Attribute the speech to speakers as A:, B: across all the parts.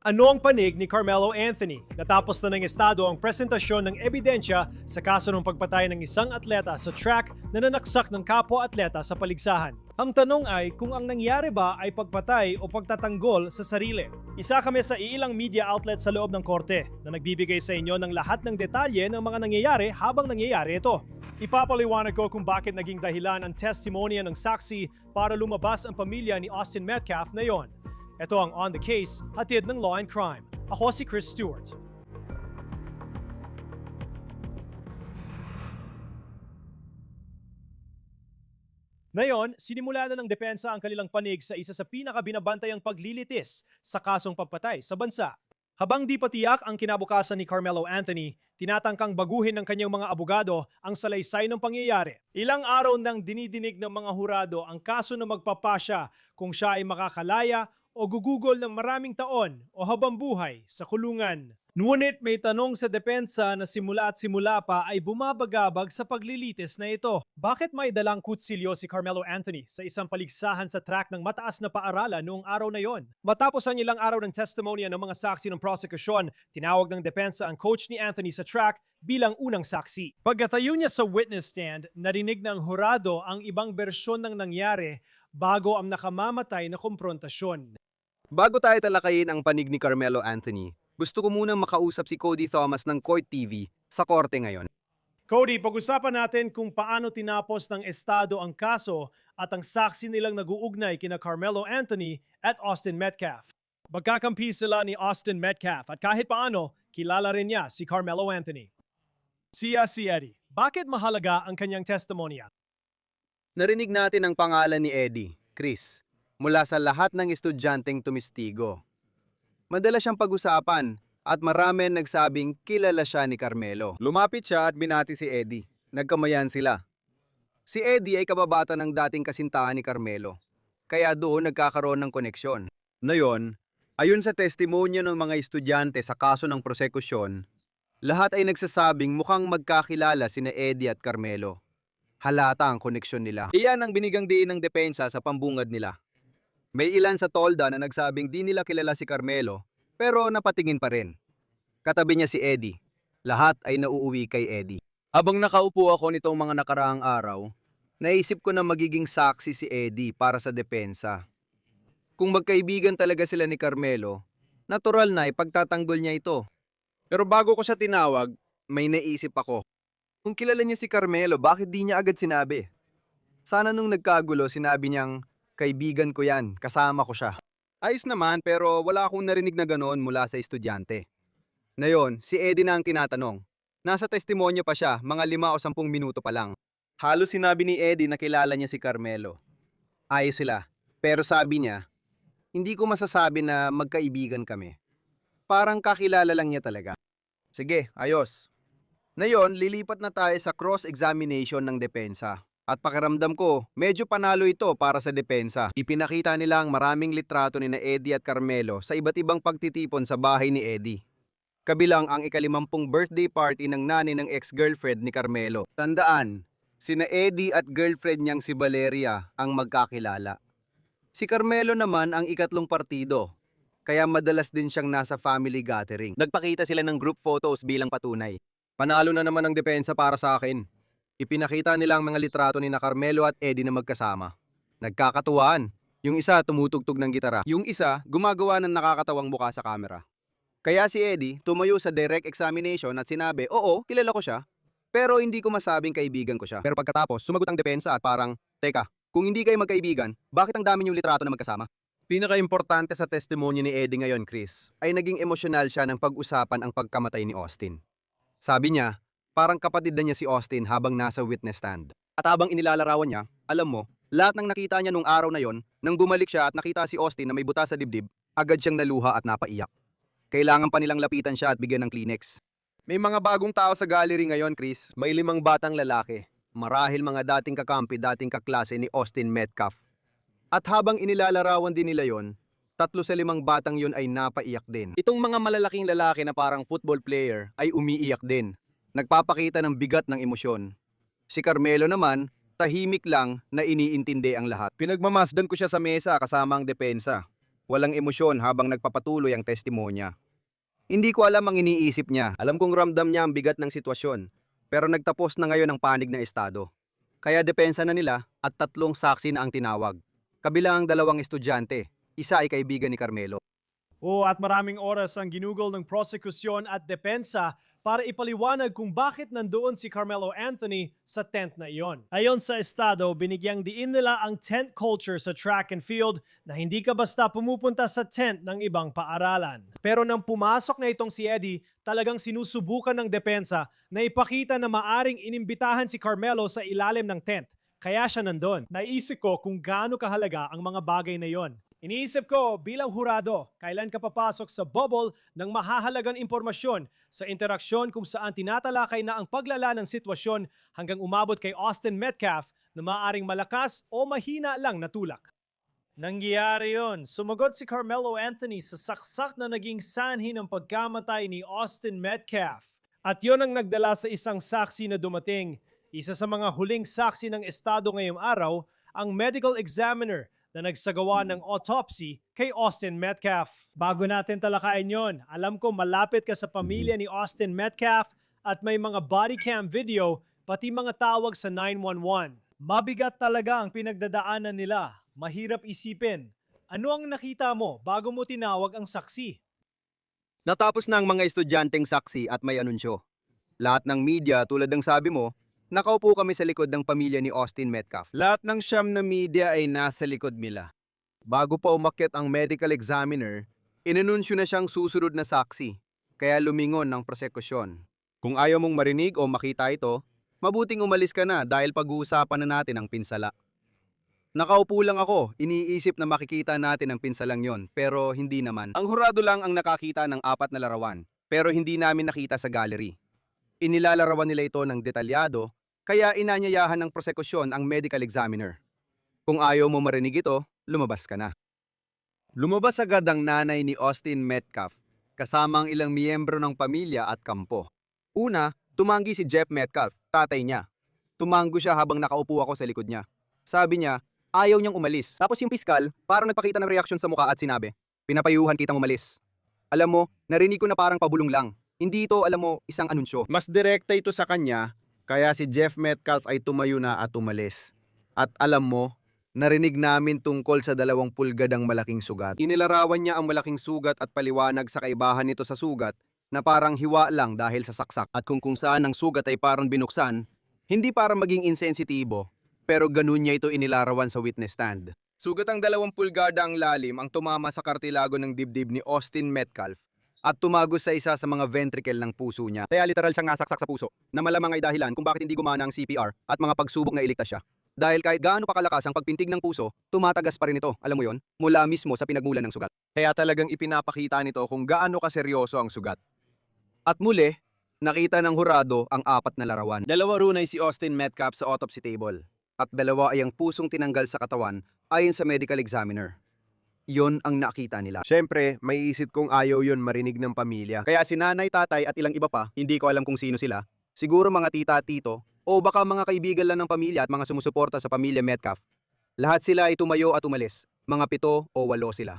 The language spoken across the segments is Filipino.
A: Ano ang panig ni Carmelo Anthony? Natapos na ng estado ang presentasyon ng ebidensya sa kaso ng pagpatay ng isang atleta sa track na nanaksak ng kapwa-atleta sa paligsahan. Ang tanong ay kung ang nangyari ba ay pagpatay o pagtatanggol sa sarili. Isa kami sa ilang media outlet sa loob ng korte na nagbibigay sa inyo ng lahat ng detalye ng mga nangyayari habang nangyayari ito. Ipapaliwanag ko kung bakit naging dahilan ang testimonya ng saksi para lumabas ang pamilya ni Austin Metcalf na yon. Ito ang On The Case, hatid ng Law and Crime. Ako si Chris Stewart. Ngayon, sinimula na ng depensa ang kanilang panig sa isa sa pinakabinabantayang paglilitis sa kasong pagpatay sa bansa. Habang di pa tiyak ang kinabukasan ni Carmelo Anthony, tinatangkang baguhin ng kanyang mga abogado ang salaysay ng pangyayari. Ilang araw nang dinidinig ng mga hurado ang kaso na magpapasya kung siya ay makakalaya o gugugol ng maraming taon o habang buhay sa kulungan. Ngunit may tanong sa depensa na simula at simula pa ay bumabagabag sa paglilitis na ito. Bakit may dalang kutsilyo si Carmelo Anthony sa isang paligsahan sa track ng mataas na paaralan noong araw na yon? Matapos ang ilang araw ng testimonya ng mga saksi ng prosekusyon, tinawag ng depensa ang coach ni Anthony sa track bilang unang saksi. Pagkatayo niya sa witness stand, narinig ng hurado ang ibang bersyon ng nangyari bago ang nakamamatay na komprontasyon.
B: Bago tayo talakayin ang panig ni Carmelo Anthony, gusto ko munang makausap si Cody Thomas ng Court TV sa korte ngayon.
A: Cody, pag-usapan natin kung paano tinapos ng estado ang kaso at ang saksi nilang nag-uugnay kina Carmelo Anthony at Austin Metcalf. Magkakampi sila ni Austin Metcalf at kahit paano, kilala rin niya si Carmelo Anthony. Si Eddie. Bakit mahalaga ang kanyang testimonya?
B: Narinig natin ang pangalan ni Eddie, Chris, mula sa lahat ng estudyanteng tumistigo. Madalas siyang pag-usapan at marami nagsabing kilala siya ni Carmelo. Lumapit siya at binati si Eddie. Nagkamayan sila. Si Eddie ay kababata ng dating kasintahan ni Carmelo, kaya doon nagkakaroon ng koneksyon. Ngayon, ayon sa testimonya ng mga estudyante sa kaso ng prosekusyon, lahat ay nagsasabing mukhang magkakilala sina Eddie at Carmelo. Halata ang koneksyon nila. Iyan ang binigang diin ng depensa sa pambungad nila. May ilan sa tolda na nagsabing di nila kilala si Carmelo, pero napatingin pa rin. Katabi niya si Eddie. Lahat ay nauuwi kay Eddie. Habang nakaupo ako nitong mga nakaraang araw, naisip ko na magiging saksi si Eddie para sa depensa. Kung magkaibigan talaga sila ni Carmelo, natural na ipagtatanggol niya ito. Pero bago ko siya tinawag, may naisip ako. Kung kilala niya si Carmelo, bakit di niya agad sinabi? Sana nung nagkagulo, sinabi niyang, kaibigan ko yan, kasama ko siya. Ayos naman, pero wala akong narinig na ganoon mula sa estudyante. Ngayon, si Eddie na ang tinatanong. Nasa testimonya pa siya, mga 5 o 10 minuto pa lang. Halos sinabi ni Eddie na kilala niya si Carmelo. Ayos sila, pero sabi niya, hindi ko masasabi na magkaibigan kami. Parang kakilala lang niya talaga. Sige, ayos. Ngayon, lilipat na tayo sa cross-examination ng depensa. At pakiramdam ko, medyo panalo ito para sa depensa. Ipinakita nila ang maraming litrato ni na Eddie at Carmelo sa iba't ibang pagtitipon sa bahay ni Eddie. Kabilang ang ika-50 birthday party ng nanay ng ex-girlfriend ni Carmelo. Tandaan, sina Eddie at girlfriend niyang si Valeria ang magkakilala. Si Carmelo naman ang ikatlong partido, kaya madalas din siyang nasa family gathering. Nagpakita sila ng group photos bilang patunay. Panalo na naman ang depensa para sa akin. Ipinakita nila ang mga litrato ni na Carmelo at Eddie na magkasama. Nagkakatuwaan. Yung isa tumutugtog ng gitara. Yung isa gumagawa ng nakakatawang mukha sa camera. Kaya si Eddie tumayo sa direct examination at sinabi, oo, kilala ko siya. Pero hindi ko masabing kaibigan ko siya. Pero pagkatapos, sumagot ang depensa at parang, teka, kung hindi kayo magkaibigan, bakit ang dami niyong litrato na magkasama? Pinaka-importante sa testimonya ni Eddie ngayon, Chris, ay naging emosyonal siya ng pag-usapan ang pagkamatay ni Austin. Sabi niya, parang kapatid na niya si Austin habang nasa witness stand. At habang inilalarawan niya, alam mo, lahat ng nakita niya nung araw na yon, nang bumalik siya at nakita si Austin na may buta sa dibdib, agad siyang naluha at napaiyak. Kailangan pa nilang lapitan siya at bigyan ng Kleenex. May mga bagong tao sa gallery ngayon, Chris. May 5 batang lalaki. Marahil mga dating kakampi, dating kaklase ni Austin Metcalf. At habang inilalarawan din nila yon, 3 sa 5 batang yon ay napaiyak din. Itong mga malalaking lalaki na parang football player ay umiiyak din. Nagpapakita ng bigat ng emosyon. Si Carmelo naman, tahimik lang na iniintindi ang lahat. Pinagmamasdan ko siya sa mesa kasama ang depensa. walang emosyon habang nagpapatuloy ang testimonya. Hindi ko alam ang iniisip niya. Alam kong ramdam niya ang bigat ng sitwasyon, pero nagtapos na ngayon ang panig na estado. Kaya depensa na nila at 3 saksi na ang tinawag. Kabilang ang 2 estudyante, isa ay kaibigan ni Carmelo.
A: At maraming oras ang ginugol ng prosekusyon at depensa para ipaliwanag kung bakit nandoon si Carmelo Anthony sa tent na iyon. Ayon sa estado, binigyang diin nila ang tent culture sa track and field na hindi ka basta pumupunta sa tent ng ibang paaralan. Pero nang pumasok na itong si Eddie, talagang sinusubukan ng depensa na ipakita na maaring inimbitahan si Carmelo sa ilalim ng tent. Kaya siya nandun. Naisip ko kung gaano kahalaga ang mga bagay na yon. Iniisip ko bilang hurado, kailan ka papasok sa bubble ng mahahalagang impormasyon sa interaksyon kung saan tinatalakay na ang paglala ng sitwasyon hanggang umabot kay Austin Metcalf na maaaring malakas o mahina lang na tulak. Nangyari yon. Sumagot si Carmelo Anthony sa saksak na naging sanhi ng pagkamatay ni Austin Metcalf. At yon ang nagdala sa isang saksi na dumating. Isa sa mga huling saksi ng estado ngayong araw, ang medical examiner na nagsagawa ng autopsy kay Austin Metcalf. Bago natin talakayin yon, alam ko malapit ka sa pamilya ni Austin Metcalf at may mga body cam video pati mga tawag sa 911. Mabigat talaga ang pinagdadaanan nila. Mahirap isipin. Ano ang nakita mo bago mo tinawag ang saksi?
B: Natapos na ang mga estudyanteng saksi at may anunsyo. Lahat ng media tulad ng sabi mo, nakaupo kami sa likod ng pamilya ni Austin Metcalf. Lahat ng siyam na media ay nasa likod nila. Bago pa umakyat ang medical examiner, inanunsyo na siyang susunod na saksi, kaya lumingon ng prosekusyon. Kung ayaw mong marinig o makita ito, mabuting umalis ka na dahil pag-uusapan na natin ang pinsala. Nakaupo lang ako, iniisip na makikita natin ang pinsalang yon, pero hindi naman. Ang hurado lang ang nakakita ng 4 na larawan, pero hindi namin nakita sa gallery. Inilalarawan nila ito ng detalyado, kaya inanyayahan ng prosekusyon ang medical examiner. Kung ayaw mo marinig ito, lumabas ka na. Lumabas agad ang nanay ni Austin Metcalf, kasama ang ilang miyembro ng pamilya at kampo. Una, tumanggi si Jeff Metcalf, tatay niya. Tumanggo siya habang nakaupo ako sa likod niya. Sabi niya, ayaw niyang umalis. Tapos yung piskal, parang nagpakita ng reaksyon sa mukha at sinabi, pinapayuhan kitang umalis. Alam mo, narinig ko na parang pabulong lang. Hindi ito, alam mo, isang anunsyo. Mas direkta ito sa kanya, kaya si Jeff Metcalf ay tumayo na at umalis. At alam mo, narinig namin tungkol sa 2 pulgadang malaking sugat. Inilarawan niya ang malaking sugat at paliwanag sa kaibahan nito sa sugat na parang hiwa lang dahil sa saksak. At kung saan ang sugat ay parang binuksan, hindi para maging insensitibo, pero ganun niya ito inilarawan sa witness stand. Sugat ang 2 pulgada ang lalim ang tumama sa kartilago ng dibdib ni Austin Metcalf at tumagos sa isa sa mga ventricle ng puso niya. Kaya literal siyang nasaksak sa puso, na malamang ay dahilan kung bakit hindi gumana ang CPR at mga pagsubok na iligtas siya. Dahil kahit gaano pa kalakas ang pagpintig ng puso, tumatagas pa rin ito, alam mo yon, mula mismo sa pinagmulan ng sugat. Kaya talagang ipinapakita nito kung gaano kaseryoso ang sugat. At muli, nakita ng hurado ang 4 na larawan. 2 roon ay si Austin Metcalf sa autopsy table, at 2 ay ang pusong tinanggal sa katawan ayon sa medical examiner. Yon ang nakita nila. Siyempre, may isip kong ayaw yon marinig ng pamilya. Kaya si nanay, tatay at ilang iba pa, hindi ko alam kung sino sila. Siguro mga tita at tito, o baka mga kaibigan lang ng pamilya at mga sumusuporta sa pamilya Metcalf. Lahat sila ay tumayo at umalis. Mga 7 o 8 sila.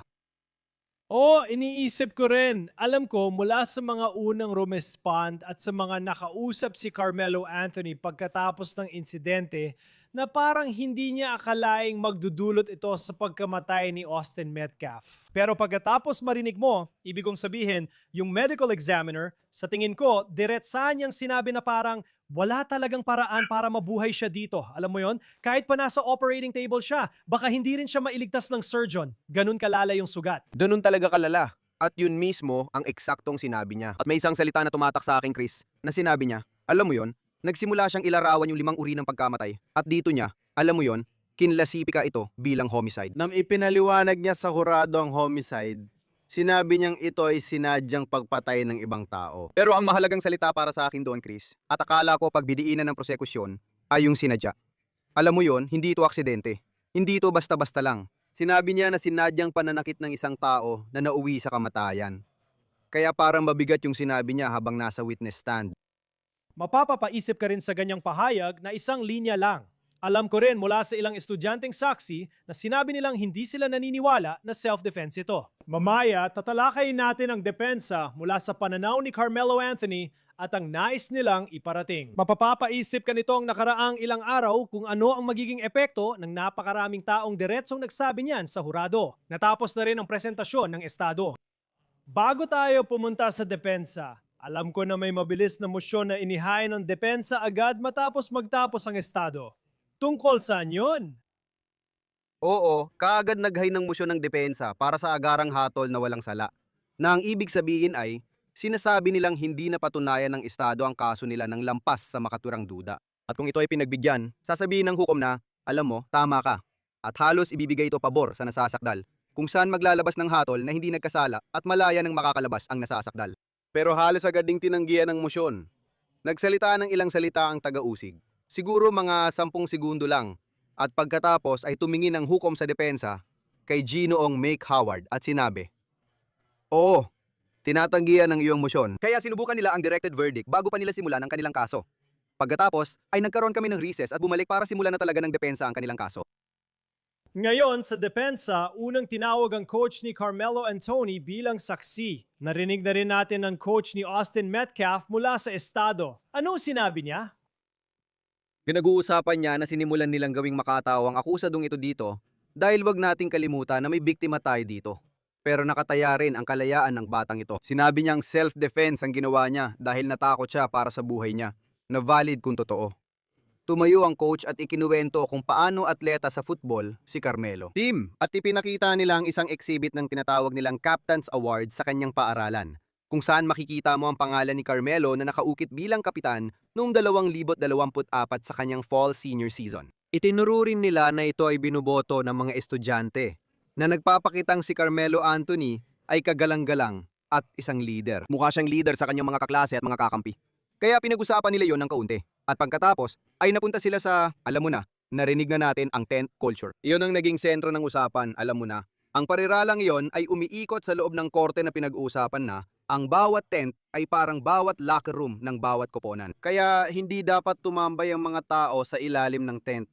A: Iniisip ko rin. Alam ko mula sa mga unang rumespond at sa mga nakausap si Carmelo Anthony pagkatapos ng insidente na parang hindi niya akalaing magdudulot ito sa pagkamatay ni Austin Metcalf. Pero pagkatapos marinig mo, ibig kong sabihin, yung medical examiner, sa tingin ko, diretsahan niyang sinabi na parang wala talagang paraan para mabuhay siya dito. Alam mo yon? Kahit pa nasa operating table siya, baka hindi rin siya mailigtas ng surgeon. Ganun kalala yung sugat.
B: Ganun talaga kalala. At yun mismo ang eksaktong sinabi niya. At may isang salita na tumatak sa akin, Chris, na sinabi niya, alam mo yon, nagsimula siyang ilarawan yung 5 uri ng pagkamatay. At dito niya, alam mo yon, kinlasipika ito bilang homicide. Nang ipinaliwanag niya sa hurado ang homicide, sinabi niyang ito ay sinadyang pagpatay ng ibang tao. Pero ang mahalagang salita para sa akin doon, Chris, at akala ko pagbidiinan ng prosekusyon, ay yung sinadya. Alam mo yon, hindi ito aksidente. Hindi ito basta-basta lang. Sinabi niya na sinadyang pananakit ng isang tao na nauwi sa kamatayan. Kaya parang mabigat yung sinabi niya habang nasa witness stand.
A: Mapapapaisip ka rin sa ganyang pahayag na isang linya lang. Alam ko rin mula sa ilang estudyanteng saksi na sinabi nilang hindi sila naniniwala na self-defense ito. Mamaya, tatalakayin natin ang depensa mula sa pananaw ni Carmelo Anthony at ang nais nilang iparating. Mapapaisip ka nitong nakaraang ilang araw kung ano ang magiging epekto ng napakaraming taong diretsong nagsabi niyan sa hurado. Natapos na rin ang presentasyon ng estado. Bago tayo pumunta sa depensa, alam ko na may mabilis na moisyon na inihain ng depensa agad matapos magtapos ang estado. Tungkol saan yun?
B: Oo, kaagad naghay ng motion ng depensa para sa agarang hatol na walang sala. Na ang ibig sabihin ay, sinasabi nilang hindi napatunayan ng Estado ang kaso nila ng lampas sa makaturang duda. At kung ito ay pinagbigyan, sasabihin ng hukom na, alam mo, tama ka. At halos ibibigay ito pabor sa nasasakdal, kung saan maglalabas ng hatol na hindi nagkasala at malaya ng makakalabas ang nasasakdal. Pero halos agad ding tinanggihan ng motion. Nagsalita ng ilang salita ang taga-usig. Siguro mga 10 segundo lang. At pagkatapos ay tumingin ang hukom sa depensa kay Ginoong Make Howard at sinabi, "Oo, tinatanggihan ng iyong motion." Kaya sinubukan nila ang directed verdict bago pa nila simulan ang kanilang kaso. Pagkatapos ay nagkaroon kami ng recess at bumalik para simulan na talaga ng depensa ang kanilang kaso.
A: Ngayon sa depensa, unang tinawag ang coach ni Carmelo Anthony bilang saksi. Narinig na rin natin ang coach ni Austin Metcalf mula sa estado. Anong sinabi niya?
B: Pinag-uusapan niya na sinimulan nilang gawing makatao ang akusadong ito dito dahil wag nating kalimutan na may biktima tayo dito. Pero nakataya rin ang kalayaan ng batang ito. Sinabi niyang self-defense ang ginawa niya dahil natakot siya para sa buhay niya, na valid kung totoo. Tumayo ang coach at ikinuwento kung paano atleta sa football si Carmelo. Team, at ipinakita nila ang isang exhibit ng tinatawag nilang Captain's Award sa kanyang paaralan, kung saan makikita mo ang pangalan ni Carmelo na nakaukit bilang kapitan noong 2024 sa kanyang fall senior season. Itinuro rin nila na ito ay binuboto ng mga estudyante na nagpapakitang si Carmelo Anthony ay kagalang-galang at isang leader. Mukha siyang leader sa kanyang mga kaklase at mga kakampi. Kaya pinag-usapan nila yon ng kaunti. At pagkatapos ay napunta sila sa, alam mo na, narinig na natin ang tent culture. Iyon ang naging sentro ng usapan, alam mo na. Ang pariralang iyon ay umiikot sa loob ng korte na pinag-uusapan na ang bawat tent ay parang bawat locker room ng bawat koponan. Kaya hindi dapat tumambay ang mga tao sa ilalim ng tent.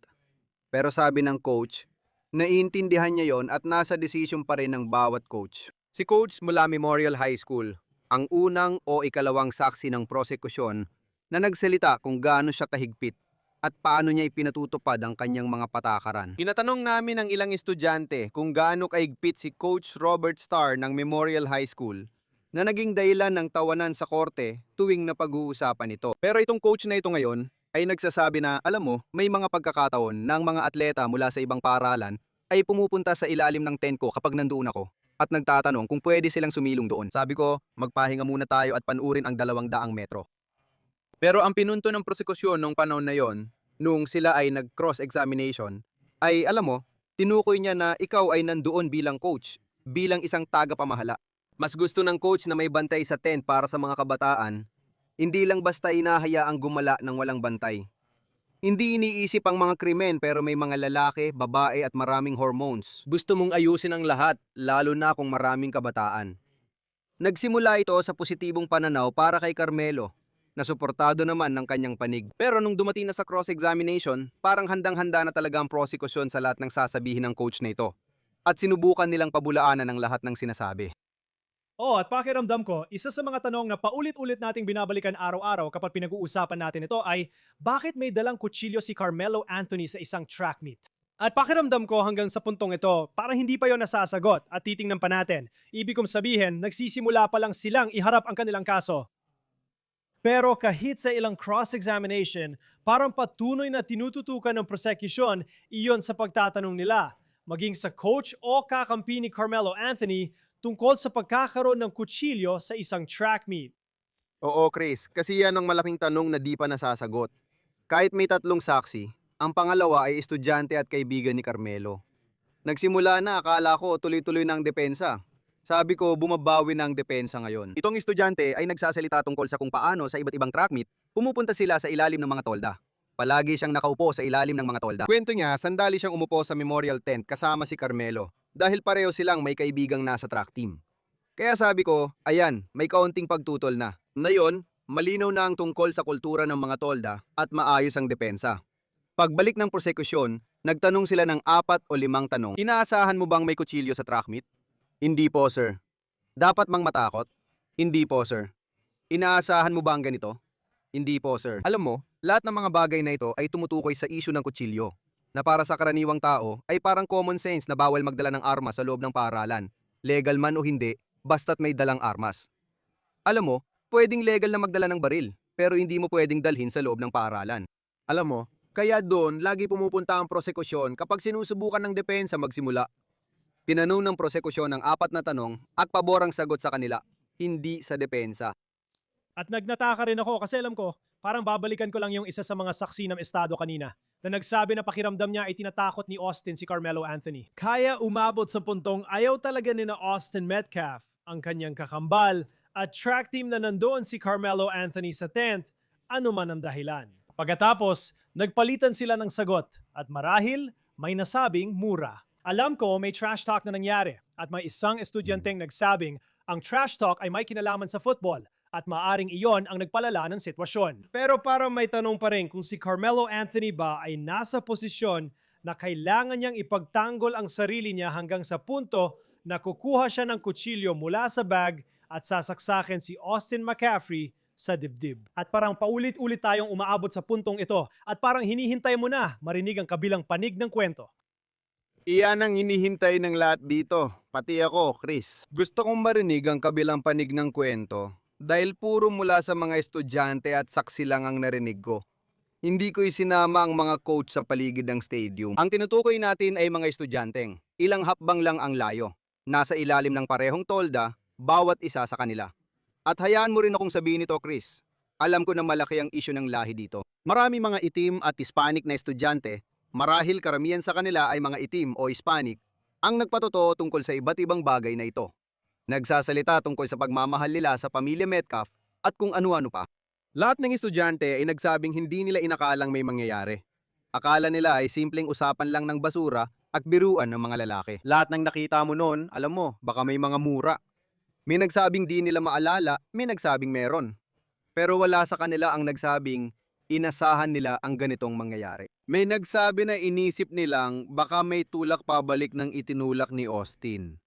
B: Pero sabi ng coach, naiintindihan niya yon at nasa desisyon pa rin ng bawat coach. Si coach mula Memorial High School, ang unang o ikalawang saksi ng prosekusyon na nagsalita kung gaano siya kahigpit at paano niya ipinatutupad ang kanyang mga patakaran. Tinatanong namin ang ilang estudyante kung gaano kahigpit si Coach Robert Starr ng Memorial High School na naging dahilan ng tawanan sa korte tuwing napag-uusapan ito. Pero itong coach na ito ngayon ay nagsasabi na, alam mo, may mga pagkakataon ng mga atleta mula sa ibang paaralan ay pumupunta sa ilalim ng tent ko kapag nandoon ako at nagtatanong kung pwede silang sumilong doon. Sabi ko, magpahinga muna tayo at panuurin ang 200 metro. Pero ang pinunto ng prosekusyon nung panahon na yon, nung sila ay nag-cross-examination, ay alam mo, tinukoy niya na ikaw ay nandoon bilang coach, bilang isang tagapamahala. Mas gusto ng coach na may bantay sa tent para sa mga kabataan, hindi lang basta inahayaang gumala ng walang bantay. Hindi iniisip ang mga krimen pero may mga lalaki, babae at maraming hormones. Gusto mong ayusin ang lahat, lalo na kung maraming kabataan. Nagsimula ito sa positibong pananaw para kay Carmelo, na suportado naman ng kanyang panig. Pero nung dumating na sa cross-examination, parang handang-handa na talaga ang prosekusyon sa lahat ng sasabihin ng coach na ito. At sinubukan nilang pabulaanan ang lahat ng sinasabi.
A: At pakiramdam ko, isa sa mga tanong na paulit-ulit nating binabalikan araw-araw kapag pinag-uusapan natin ito ay, bakit may dalang kutsilyo si Carmelo Anthony sa isang track meet? At pakiramdam ko hanggang sa puntong ito, parang hindi pa yon nasasagot at titingnan pa natin. Ibig kong sabihin, nagsisimula pa lang silang iharap ang kanilang kaso. Pero kahit sa ilang cross-examination, parang patuloy na tinututukan ng prosecution iyon sa pagtatanong nila, maging sa coach o kakampi ni Carmelo Anthony tungkol sa pagkakaroon ng kutsilyo sa isang track meet.
B: Oo, Chris, kasi yan ang malaking tanong na di pa nasasagot. Kahit may 3 saksi, ang pangalawa ay estudyante at kaibigan ni Carmelo. Nagsimula na, akala ko tuloy-tuloy na ang depensa. Sabi ko, bumabawi na ang depensa ngayon. Itong estudyante ay nagsasalita tungkol sa kung paano sa iba't ibang track meet, pumupunta sila sa ilalim ng mga tolda. Palagi siyang nakaupo sa ilalim ng mga tolda. Kwento niya, sandali siyang umupo sa memorial tent kasama si Carmelo dahil pareho silang may kaibigang nasa track team. Kaya sabi ko, ayan, may kaunting pagtutol na. Ngayon, malinaw na ang tungkol sa kultura ng mga tolda at maayos ang depensa. Pagbalik ng prosekusyon, nagtanong sila ng 4 o 5 tanong. Inaasahan mo bang may kutsilyo sa track meet? Hindi po, sir. Dapat bang matakot? Hindi po, sir. Inaasahan mo ba ang ganito? Hindi po, sir. Alam mo, lahat ng mga bagay na ito ay tumutukoy sa issue ng kutsilyo, na para sa karaniwang tao ay parang common sense na bawal magdala ng armas sa loob ng paaralan, legal man o hindi, basta't may dalang armas. Alam mo, pwedeng legal na magdala ng baril, pero hindi mo pwedeng dalhin sa loob ng paaralan. Alam mo, kaya doon lagi pumupunta ang prosekusyon kapag sinusubukan ng depensa magsimula. Tinanong ng prosekusyon ang 4 na tanong at pabor ang sagot sa kanila, hindi sa depensa.
A: At nagnataka rin ako kasi alam ko, parang babalikan ko lang yung isa sa mga saksi ng estado kanina na nagsabi na pakiramdam niya ay tinatakot ni Austin si Carmelo Anthony. Kaya umabot sa puntong ayaw talaga ni na Austin Metcalf, ang kanyang kakambal, at track team na nandoon si Carmelo Anthony sa tent, ano man ang dahilan. Pagkatapos, nagpalitan sila ng sagot at marahil may nasabing mura. Alam ko may trash talk na nangyari at may isang estudyanteng nagsabing ang trash talk ay may kinalaman sa football at maaring iyon ang nagpalala ng sitwasyon. Pero parang may tanong pa rin kung si Carmelo Anthony ba ay nasa posisyon na kailangan niyang ipagtanggol ang sarili niya hanggang sa punto na kukuha siya ng kutsilyo mula sa bag at sasaksakin si Austin McCaffrey sa dibdib. At parang paulit-ulit tayong umaabot sa puntong ito at parang hinihintay mo na marinig ang kabilang panig ng kwento.
B: Iyan ang hinihintay ng lahat dito, pati ako, Chris. Gusto kong marinig ang kabilang panig ng kwento dahil puro mula sa mga estudyante at saksi lang ang narinig ko. Hindi ko isinama ang mga coach sa paligid ng stadium. Ang tinutukoy natin ay mga estudyanteng. Ilang hakbang lang ang layo. Nasa ilalim ng parehong tolda, bawat isa sa kanila. At hayaan mo rin akong sabihin ito, Chris. Alam ko na malaki ang isyu ng lahi dito. Marami mga itim at Hispanic na estudyante, marahil karamihan sa kanila ay mga itim o Hispanic, ang nagpatotoo tungkol sa iba't ibang bagay na ito. Nagsasalita tungkol sa pagmamahal nila sa pamilya Metcalf at kung ano-ano pa. Lahat ng estudyante ay nagsabing hindi nila inakalang may mangyayari. Akala nila ay simpleng usapan lang ng basura at biruan ng mga lalaki. Lahat ng nakita mo noon, alam mo, baka may mga mura. May nagsabing di nila maalala, may nagsabing meron. Pero wala sa kanila ang nagsabing inasahan nila ang ganitong mangyayari. May nagsabi na inisip nilang baka may tulak pabalik ng itinulak ni Austin.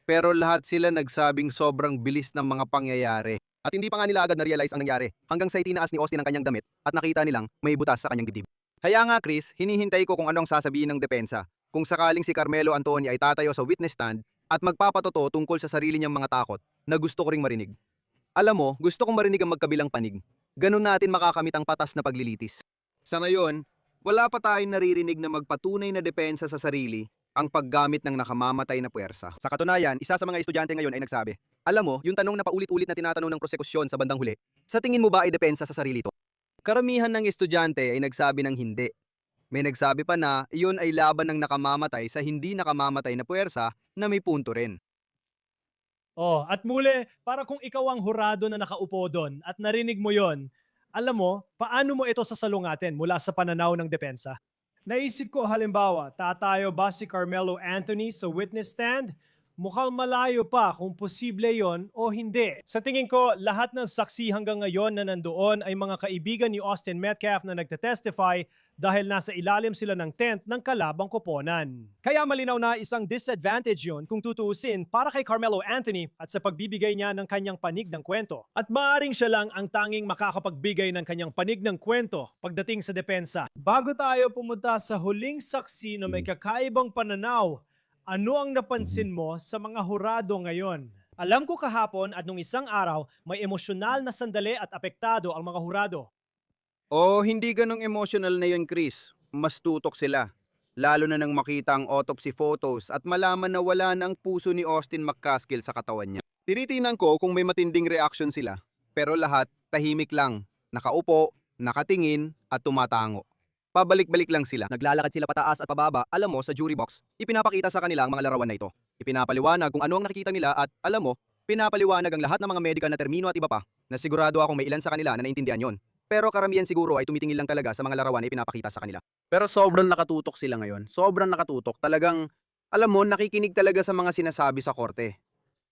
B: Pero lahat sila nagsabing sobrang bilis ng mga pangyayari. At hindi pa nga nila agad na-realize ang nangyari hanggang sa itinaas ni Austin ang kanyang damit at nakita nilang may butas sa kanyang dibdib. Kaya nga Chris, hinihintay ko kung anong sasabihin ng depensa. Kung sakaling si Carmelo Anthony ay tatayo sa witness stand at magpapatotoo tungkol sa sarili niyang mga takot na gusto ko ring marinig. Alam mo, gusto kong marinig ang magkabilang panig. Ganun natin makakamit ang patas na paglilitis. Sa ngayon, wala pa tayong naririnig na magpatunay na depensa sa sarili ang paggamit ng nakamamatay na puwersa. Sa katunayan, isa sa mga estudyante ngayon ay nagsabi, alam mo, yung tanong na paulit-ulit na tinatanong ng prosekusyon sa bandang huli, sa tingin mo ba ay depensa sa sarili to? Karamihan ng estudyante ay nagsabi ng hindi. May nagsabi pa na iyon ay laban ng nakamamatay sa hindi nakamamatay na puwersa na may punto rin.
A: Oh, at muli, para kung ikaw ang hurado na nakaupo doon at narinig mo yon, alam mo, paano mo ito sasalungatin mula sa pananaw ng depensa? Naisip ko halimbawa, tatayo ba si Carmelo Anthony sa witness stand? Mukhang malayo pa kung posible yon o hindi. Sa tingin ko, lahat ng saksi hanggang ngayon na nandoon ay mga kaibigan ni Austin Metcalf na nagtetestify dahil nasa ilalim sila ng tent ng kalabang koponan. Kaya malinaw na isang disadvantage yon kung tutuusin para kay Carmelo Anthony at sa pagbibigay niya ng kanyang panig ng kwento. At maaaring siya lang ang tanging makakapagbigay ng kanyang panig ng kwento pagdating sa depensa. Bago tayo pumunta sa huling saksi na may kakaibang pananaw, ano ang napansin mo sa mga hurado ngayon? Alam ko kahapon at nung isang araw, may emosyonal na sandali at apektado ang mga hurado.
B: O hindi ganong emotional na yun, Chris. Mas tutok sila. Lalo na nang makita ang autopsy photos at malaman na wala na ang puso ni Austin McCaskill sa katawan niya. Tinitingnan ko kung may matinding reaction sila. Pero lahat tahimik lang. Nakaupo, nakatingin at tumatango. Pabalik-balik lang sila. Naglalakad sila pataas at pababa, alam mo, sa jury box. Ipinapakita sa kanila ang mga larawan na ito. Ipinapaliwanag kung ano ang nakikita nila at, alam mo, pinapaliwanag ang lahat ng mga medikal na termino at iba pa, na sigurado akong may ilan sa kanila na naintindihan yon. Pero karamihan siguro ay tumitingin lang talaga sa mga larawan na ipinapakita sa kanila. Pero sobrang nakatutok sila ngayon. Sobrang nakatutok. Talagang, alam mo, nakikinig talaga sa mga sinasabi sa korte.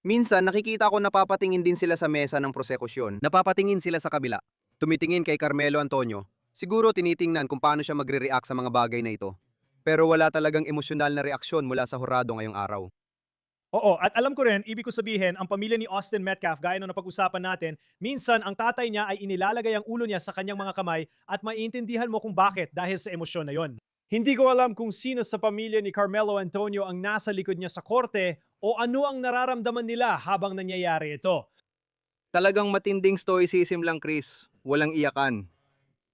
B: Minsan, nakikita ko napapatingin din sila sa mesa ng prosekusyon. Napapatingin sila sa kabila. Tumitingin kay Carmelo Antonio. Siguro tinitingnan kung paano siya magre-react sa mga bagay na ito. Pero wala talagang emosyonal na reaksyon mula sa hurado ngayong araw.
A: Oo, at alam ko rin, ibig ko sabihin, ang pamilya ni Austin Metcalf, gaya ng napag-usapan natin, minsan ang tatay niya ay inilalagay ang ulo niya sa kanyang mga kamay at maiintindihan mo kung bakit dahil sa emosyon na yon. Hindi ko alam kung sino sa pamilya ni Carmelo Antonio ang nasa likod niya sa korte o ano ang nararamdaman nila habang nangyayari ito.
B: Talagang matinding stoicism lang, Chris. Walang iyakan.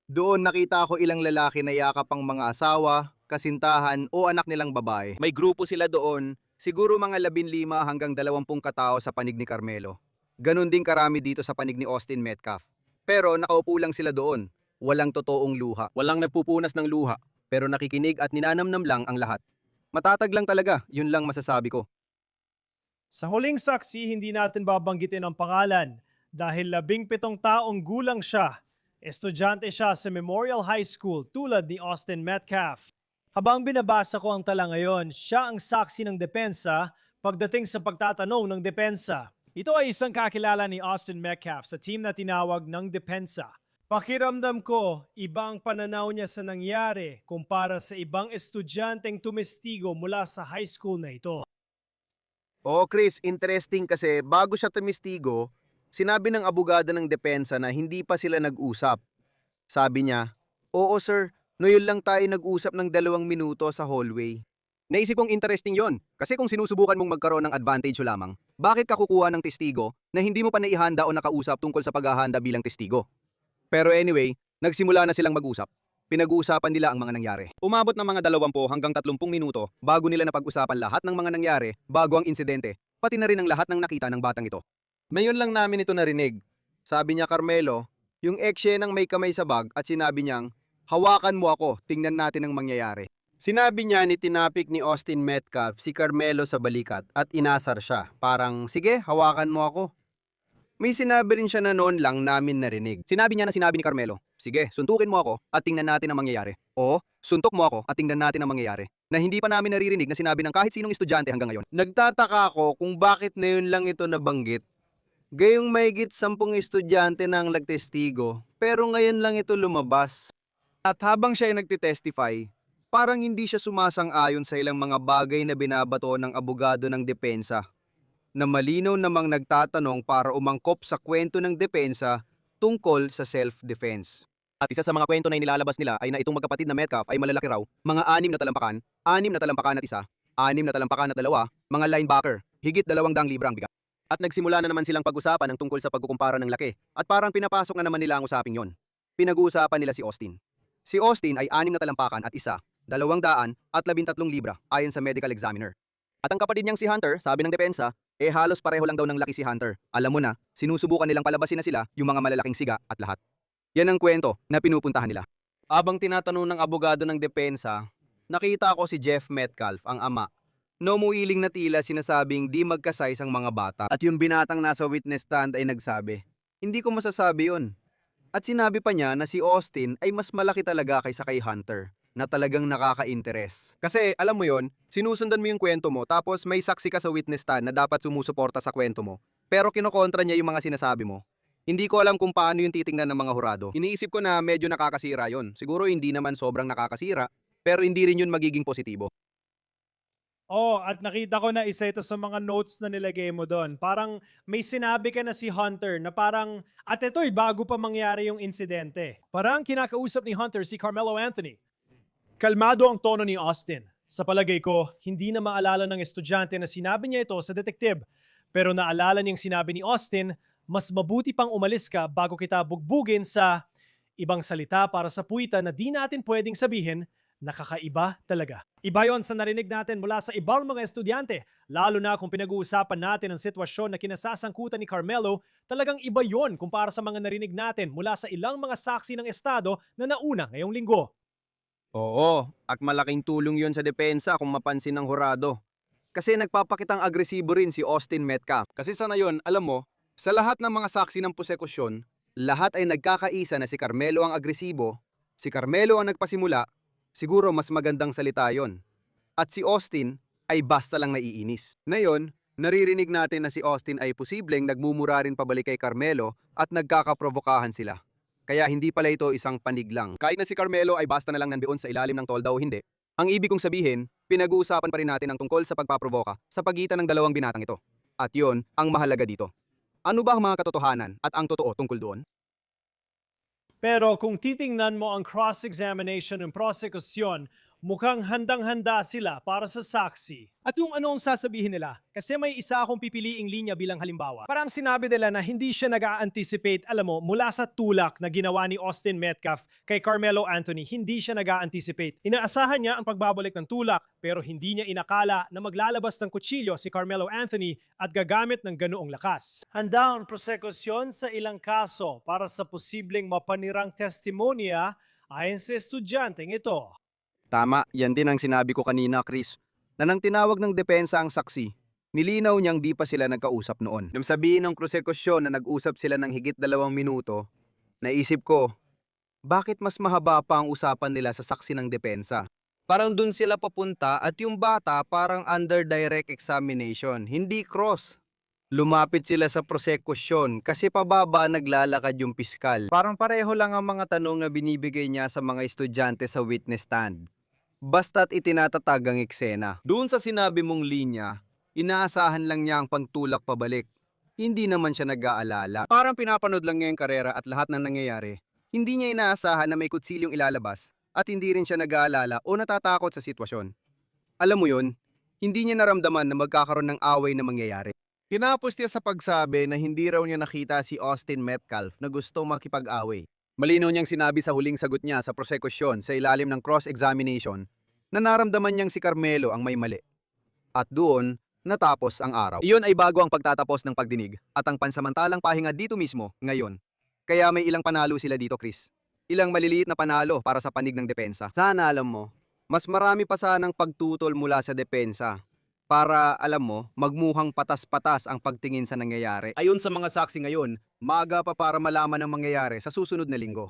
B: Doon nakita ko ilang lalaki na yakap ang mga asawa, kasintahan o anak nilang babae. May grupo sila doon, siguro mga 15 hanggang 20 katao sa panig ni Carmelo. Ganon din karami dito sa panig ni Austin Metcalf. Pero nakaupo lang sila doon. Walang totoong luha. Walang nagpupunas ng luha. Pero nakikinig at ninanamnam lang ang lahat. Matatag lang talaga, yun lang masasabi ko.
A: Sa huling saksi, hindi natin babanggitin ang pangalan dahil 17 taong gulang siya. Estudyante siya sa Memorial High School tulad ni Austin Metcalf. Habang binabasa ko ang tala ngayon, siya ang saksi ng depensa pagdating sa pagtatanong ng depensa. Ito ay isang kakilala ni Austin Metcalf sa team na tinawag ng depensa. Pakiramdam ko, ibang pananaw niya sa nangyari kumpara sa ibang estudyanteng tumestigo mula sa high school na ito.
B: Oo, Chris, interesting kasi bago siya tumistigo, sinabi ng abogado ng depensa na hindi pa sila nag-usap. Sabi niya, "Oo sir, ngayon lang tayo nag-usap ng 2 minuto sa hallway." Naisip kong interesting yon, kasi kung sinusubukan mong magkaroon ng advantage lamang, bakit ka kukuha ng testigo na hindi mo pa naihanda o nakausap tungkol sa paghahanda bilang testigo? Pero anyway, nagsimula na silang mag-usap. Pinag-uusapan nila ang mga nangyari. Umabot ng mga 20 hanggang 30 minuto bago nila napag-usapan lahat ng mga nangyari bago ang insidente, pati na rin ang lahat ng nakita ng batang ito. Ngayon lang namin ito narinig. Sabi niya, Carmelo, yung ex niya nang may kamay sa bag at sinabi niyang, "Hawakan mo ako, tingnan natin ang mangyayari." Sinabi niya ni tinapik ni Austin Metcalf si Carmelo sa balikat at inasar siya. Parang, "Sige, hawakan mo ako." May sinabi rin siya na noon lang namin narinig. Sinabi niya na sinabi ni Carmelo, "Sige, suntukin mo ako at tingnan natin ang mangyayari." O, "Suntok mo ako at tingnan natin ang mangyayari." Na hindi pa namin naririnig na sinabi ng kahit sinong estudyante hanggang ngayon. Nagtataka ako kung bakit na yun lang ito nabanggit. Gayong mahigit 10 estudyante na ang nagtestigo, pero ngayon lang ito lumabas. At habang siya ay nagtitestify, parang hindi siya sumasang-ayon sa ilang mga bagay na binabato ng abogado ng depensa, na malinaw namang nagtatanong para umangkop sa kwento ng depensa tungkol sa self-defense. At isa sa mga kwento na inilalabas nila ay na itong magkapatid na Metcalf ay malalaki raw, mga 6 na talampakan at isa, 6 na talampakan at 2, mga linebacker, higit 200 libra ang bigat. At nagsimula na naman silang pag-usapan ng tungkol sa pagkukumpara ng laki, at parang pinapasok na naman nila ang usaping yon. Pinag-uusapan nila si Austin. Si Austin ay 6 na talampakan at isa, 213 libra ayon sa medical examiner. At ang kapatid niyang si Hunter, sabi ng depensa, halos pareho lang daw ng laki si Hunter. Alam mo na, sinusubukan nilang palabasin na sila yung mga malalaking siga at lahat. Yan ang kwento na pinupuntahan nila. Abang tinatanong ng abogado ng depensa, nakita ko si Jeff Metcalf, ang ama. Nomuiling na tila sinasabing di magkasize ang mga bata. At yung binatang nasa witness stand ay nagsabi, "Hindi ko masasabi yon." At sinabi pa niya na si Austin ay mas malaki talaga kaysa kay Hunter, na talagang nakaka-interes. Kasi alam mo yon, sinusundan mo yung kwento mo tapos may saksi ka sa witness stand na dapat sumusuporta sa kwento mo. Pero kinokontra niya yung mga sinasabi mo. Hindi ko alam kung paano yung titingnan ng mga hurado. Iniisip ko na medyo nakakasira yon. Siguro hindi naman sobrang nakakasira, pero hindi rin yun magiging positibo.
A: Oh, at nakita ko na isa ito sa mga notes na nilagay mo doon. Parang may sinabi ka na si Hunter na parang, at ito'y bago pa mangyari yung insidente. Parang kinakausap ni Hunter si Carmelo Anthony. Kalmado ang tono ni Austin. Sa palagay ko, hindi na maalala ng estudyante na sinabi niya ito sa detective. Pero naalala niyang sinabi ni Austin, "Mas mabuti pang umalis ka bago kita bugbugin sa..." Ibang salita para sa puwitan na di natin pwedeng sabihin, nakakaiba talaga. Iba yon sa narinig natin mula sa ibang mga estudyante, lalo na kung pinag-uusapan natin ang sitwasyon na kinasasangkutan ni Carmelo, talagang iba yon kumpara sa mga narinig natin mula sa ilang mga saksi ng estado na nauna ngayong linggo.
B: Oo, at malaking tulong yon sa depensa kung mapansin ng hurado. Kasi nagpapakitang agresibo rin si Austin Metcalf. Kasi sa nayon, alam mo, sa lahat ng mga saksi ng prosekusyon, lahat ay nagkakaisa na si Carmelo ang agresibo, si Carmelo ang nagpasimula, siguro mas magandang salita yon. At si Austin ay basta lang naiinis. Ngayon, naririnig natin na si Austin ay posibleng nagmumura rin pabalik kay Carmelo at nagkakaprovokahan sila. Kaya hindi pala ito isang panig lang. Kahit na si Carmelo ay basta na lang nandoon sa ilalim ng tolda o hindi, ang ibig kong sabihin, pinag-uusapan pa rin natin ang tungkol sa pagpaprovoka sa pagitan ng dalawang binatang ito. At yon ang mahalaga dito. Ano ba ang mga katotohanan at ang totoo tungkol doon?
A: Pero kung titingnan mo ang cross-examination ng prosekusyon, mukhang handang-handa sila para sa saksi. At kung ano ang sasabihin nila, kasi may isa akong pipiliing linya bilang halimbawa. Parang sinabi nila na hindi siya nag-a-anticipate, alam mo, mula sa tulak na ginawa ni Austin Metcalf kay Carmelo Anthony, hindi siya nag-a-anticipate. Inaasahan niya ang pagbabalik ng tulak, pero hindi niya inakala na maglalabas ng kutsilyo si Carmelo Anthony at gagamit ng ganoong lakas. Handa ang prosekusyon sa ilang kaso para sa posibleng mapanirang testimonya ayon sa estudyanteng ito.
B: Tama, yan din ang sinabi ko kanina, Chris. Na nang tinawag ng depensa ang saksi, nilinaw niyang di pa sila nagkausap noon. Nung sabihin ng prosekusyon na nag-usap sila ng higit 2 minuto, naisip ko, bakit mas mahaba pa ang usapan nila sa saksi ng depensa? Parang dun sila papunta at yung bata parang under direct examination, hindi cross. Lumapit sila sa prosekusyon kasi pababa naglalakad yung piskal. Parang pareho lang ang mga tanong na binibigay niya sa mga estudyante sa witness stand. Basta't itinatatag ang eksena. Doon sa sinabi mong linya, inaasahan lang niya ang pagtulak pabalik. Hindi naman siya nag-aalala. Parang pinapanood lang niya yung karera at lahat ng nangyayari. Hindi niya inaasahan na may kutsilyong ilalabas at hindi rin siya nag-aalala o natatakot sa sitwasyon. Alam mo yun, hindi niya naramdaman na magkakaroon ng away na mangyayari. Tinapos niya sa pagsabi na hindi raw niya nakita si Austin Metcalf na gusto makipag-away. Malinaw niyang sinabi sa huling sagot niya sa prosekusyon sa ilalim ng cross-examination na naramdaman niyang si Carmelo ang may mali. At doon, natapos ang araw. Iyon ay bago ang pagtatapos ng pagdinig at ang pansamantalang pahinga dito mismo, ngayon. Kaya may ilang panalo sila dito, Chris. Ilang maliliit na panalo para sa panig ng depensa. Sana alam mo, mas marami pa sanang pagtutol mula sa depensa para, alam mo, magmuhang patas-patas ang pagtingin sa nangyayari. Ayon sa mga saksi ngayon, maaga pa para malaman ang mangyayari sa susunod na linggo.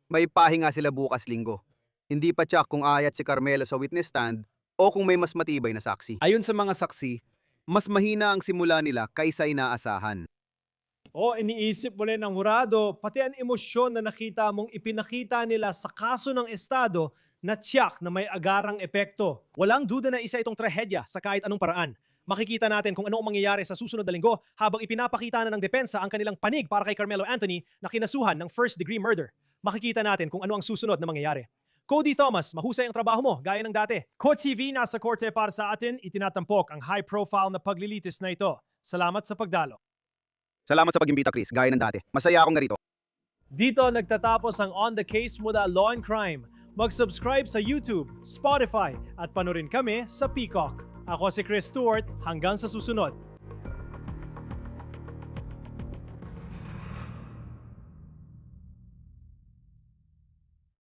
B: May pahinga sila bukas linggo. Hindi pa tsak kung aayat si Carmelo sa witness stand o kung may mas matibay na saksi. Ayon sa mga saksi, mas mahina ang simula nila kaysa inaasahan.
A: O iniisip mo rin ng hurado, pati ang emosyon na nakita mong ipinakita nila sa kaso ng estado na tiyak na may agarang epekto. Walang duda na isa itong trahedya sa kahit anong paraan. Makikita natin kung ano ang mangyayari sa susunod na linggo habang ipinapakita na ng depensa ang kanilang panig para kay Carmelo Anthony na kinasuhan ng first-degree murder. Makikita natin kung ano ang susunod na mangyayari. Cody Thomas, mahusay ang trabaho mo gaya ng dati. Court TV nasa korte para sa atin, itinatampok ang high-profile na paglilitis na ito. Salamat sa pagdalo.
B: Salamat sa pag-imbita, Chris. Gaya ng dati. Masaya akong narito.
A: Dito nagtatapos ang On The Case mula Law and Crime. Mag-subscribe sa YouTube, Spotify at panorin kami sa Peacock. Ako si Chris Stewart, hanggang sa susunod.